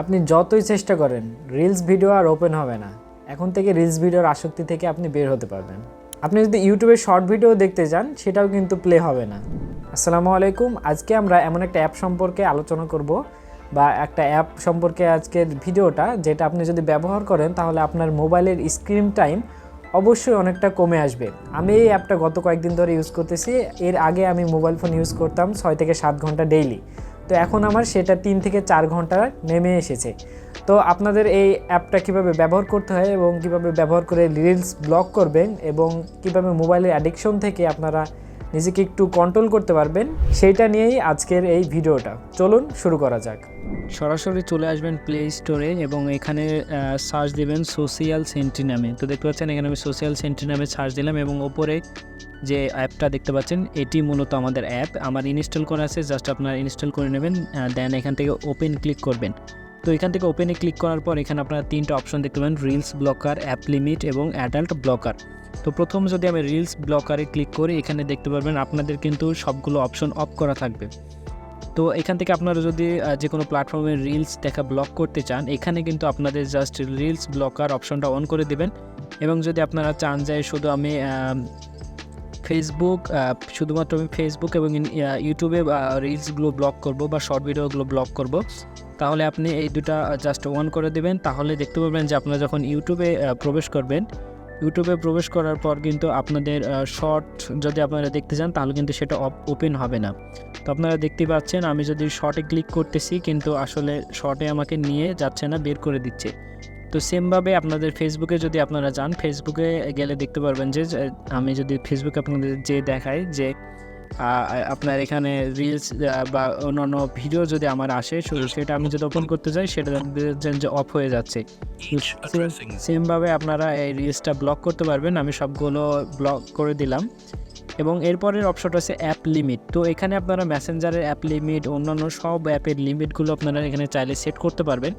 আপনি যতই চেষ্টা করেন রিলস ভিডিও আর ওপেন হবে না। এখন থেকে রিলস ভিডিওর আসক্তি থেকে আপনি বের হতে পারবেন। আপনি যদি ইউটিউবে শর্ট ভিডিও দেখতে চান সেটাও কিন্তু প্লে হবে না। আসসালামু আলাইকুম, আজকে আমরা এমন একটা অ্যাপ সম্পর্কে আলোচনা করব, বা একটা অ্যাপ সম্পর্কে আজকের ভিডিওটা, যেটা আপনি যদি ব্যবহার করেন তাহলে আপনার মোবাইলের স্ক্রিন টাইম অবশ্যই অনেকটা কমে আসবে। আমি এই অ্যাপটা গত কয়েকদিন ধরে ইউজ করতেছি। এর আগে আমি মোবাইল ফোন ইউজ করতাম 6 থেকে 7 ঘন্টা ডেইলি, তো এখন আমার সেটা 3 থেকে 4 ঘন্টা নেমে এসেছে। তো আপনাদের এই অ্যাপটা কিভাবে ব্যবহার করতে হয় এবং কিভাবে ব্যবহার করে রিলস ব্লক করবেন এবং কিভাবে মোবাইলের অ্যাডিকশন থেকে আপনারা নিজেকে একটু কন্ট্রোল করতে পারবেন, সেইটা নিয়েই আজকের এই ভিডিওটা। চলুন শুরু করা যাক। সরাসরি চলে আসবেন প্লে স্টোরে এবং এখানে সার্চ দেবেন সোশিয়াল সেন্ট্রি নামে। তো দেখতে পাচ্ছেন এখানে আমি সোশিয়াল সেন্ট্রি নামে সার্চ দিলাম এবং ওপরে যে অ্যাপটা দেখতে পাচ্ছেন এটি মূলত আমাদের অ্যাপ। আমার ইনস্টল করা আছে, জাস্ট আপনারা ইনস্টল করে নেবেন। দেন এখান থেকে ওপেন ক্লিক করবেন। তো এখান থেকে ওপেনে ক্লিক করার পর এখানে আপনারা 3টা অপশন দেখতে পাবেন, রিলস ব্লকার, অ্যাপ লিমিট এবং অ্যাডাল্ট ব্লকার। তো প্রথম যদি আমি রিলস ব্লকারে ক্লিক করি, এখানে দেখতে পারবেন আপনাদের কিন্তু সবগুলো অপশন অফ করা থাকবে। তো এখান থেকে আপনারা যদি যে কোনো প্ল্যাটফর্মে রিলস দেখা ব্লক করতে চান, এখানে কিন্তু আপনাদের জাস্ট রিলস ব্লকার অপশনটা অন করে দিবেন। এবং যদি আপনারা চান যে শুধু আমি শুধুমাত্র আমি ফেসবুক এবং ইউটিউবে রিলসগুলো ব্লক করব বা শর্ট ভিডিওগুলো ব্লক করব, তাহলে আপনি এই দুটা জাস্ট অন করে দেবেন। তাহলে দেখতে পাবেন যে আপনারা যখন ইউটিউবে প্রবেশ করবেন, ইউটিউবে প্রবেশ করার পর কিন্তু আপনাদের শর্ট যদি আপনারা দেখতে চান তাহলে কিন্তু সেটা ওপেন হবে না। তো আপনারা দেখতে পাচ্ছেন আমি যদি শর্টে ক্লিক করতেছি কিন্তু আসলে শর্টে আমাকে নিয়ে যাচ্ছে না, বের করে দিচ্ছে। তো সেমভাবে আপনাদের ফেসবুকে যদি আপনারা যান, ফেসবুকে গেলে দেখতে পারবেন যে আমি যদি ফেসবুকে আপনাদের যে দেখাই যে আপনার এখানে রিলস বা অন্যান্য ভিডিও যদি আমার আসে, সেটা আমি যদি ওপেন করতে যাই সেটা দেখবেন যে অফ হয়ে যাচ্ছে। সেমভাবে আপনারা এই রিলসটা ব্লক করতে পারবেন। আমি সবগুলো ব্লক করে দিলাম এবং এরপরের অপশনটা হচ্ছে অ্যাপ লিমিট। তো এখানে আপনারা মেসেঞ্জারের অ্যাপ লিমিট, অন্যান্য সব অ্যাপের লিমিটগুলো আপনারা এখানে চাইলে সেট করতে পারবেন।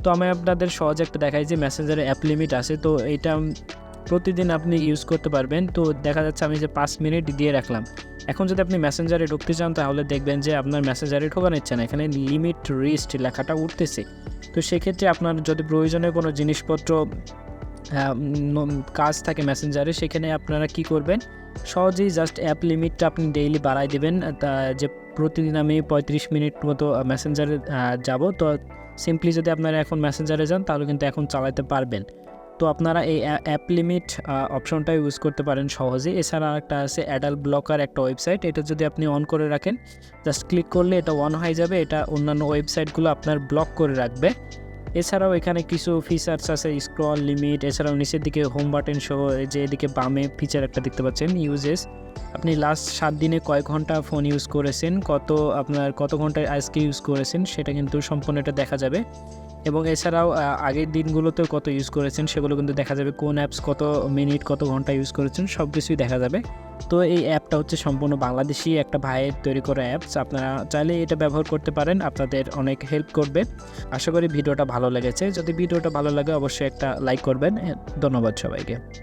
তো আমি আপনাদের সহজে একটা দেখাই যে মেসেঞ্জারের অ্যাপ লিমিট আছে, তো এটা প্রতিদিন আপনি ইউজ করতে পারবেন। তো দেখা যাচ্ছে আমি যে 5 মিনিট দিয়ে রাখলাম। এখন যদি আপনি মেসেঞ্জারে ঢুকতে চান তাহলে দেখবেন যে আপনার মেসেঞ্জারে ঢোকা নিচ্ছে না, এখানে লিমিট রিস্ট লেখাটা উঠতেছে। তো সেক্ষেত্রে আপনার যদি প্রয়োজনীয় কোনো জিনিসপত্র কাজ থাকে মেসেঞ্জারে, সেখানে আপনারা কি করবেন, সহজেই জাস্ট অ্যাপ লিমিটটা আপনি ডেইলি বাড়াই দেবেন। যে প্রতিদিন আমি 35 মিনিট মতো মেসেঞ্জারে যাব। তো সিম্পলি যদি আপনারা এখন মেসেঞ্জারে যান তাহলে কিন্তু এখন চালাতে পারবেন। তো আপনারা এই অ্যাপ লিমিট অপশনটা ইউজ করতে পারেন সহজেই। এছাড়া একটা আছে অ্যাডাল্ট ব্লকার, একটা ওয়েবসাইট, এটা যদি আপনি অন করে রাখেন, জাস্ট ক্লিক করলে এটা অন হয়ে যাবে। এটা অন্যান্য ওয়েবসাইটগুলো আপনার ব্লক করে রাখবে। এছাড়াও এখানে কিছু ফিচার্স আছে, স্ক্রল লিমিট, এছাড়াও নিচের দিকে হোম বাটন সহ যে এদিকে বামে ফিচার একটা দেখতে পাচ্ছেন ইউজেস, আপনি লাস্ট 7 দিনে কয় ঘন্টা ফোন ইউজ করেছেন, কত ঘন্টা আজকে ইউজ করেছেন সেটা কিন্তু সম্পূর্ণ এটা দেখা যাবে। এবং এছাড়াও আগের দিনগুলোতেও কত ইউজ করেছেন সেগুলো কিন্তু দেখা যাবে, কোন অ্যাপস কত মিনিট কত ঘন্টা ইউজ করেছেন সব কিছুই দেখা যাবে। তো এই অ্যাপটা হচ্ছে সম্পূর্ণ বাংলাদেশি একটা ভাইয়ের তৈরি করা অ্যাপস, আপনারা চাইলে এটা ব্যবহার করতে পারেন, আপনাদের অনেক হেল্প করবে। আশা করি ভিডিওটা ভালো লেগেছে। যদি ভিডিওটা ভালো লাগে অবশ্যই একটা লাইক করবেন। ধন্যবাদ সবাইকে।